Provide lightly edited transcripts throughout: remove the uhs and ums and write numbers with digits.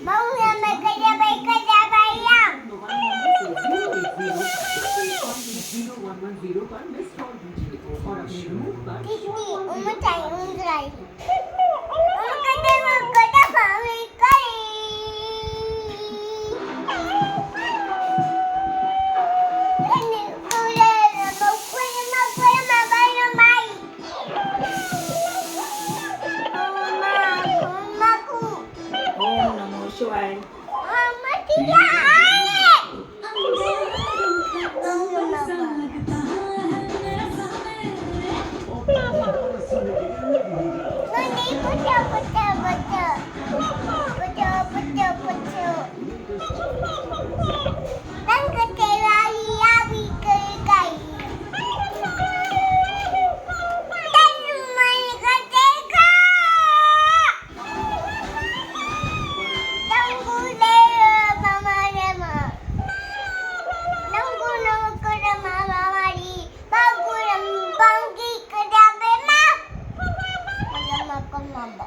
Bông mày cái ra bay à? Titi, uma chạy rồi. Uma cái đó phải cái. Ini udah mau punya bay bay. Mamaku. Om Namo Shivaya. Mama tidak ada. Nanti baca. Dan kecewa lagi kai. Dan main kecewa. Nunggu deh mama rema. Nunggu ke mama mari. Bagus bangki ke dalam mah. Ada makan mama.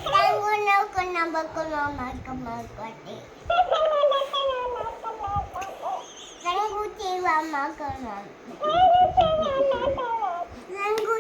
Nunggu ke nambah ke mama ke mati. Nunggu cewa makan mama. Nunggu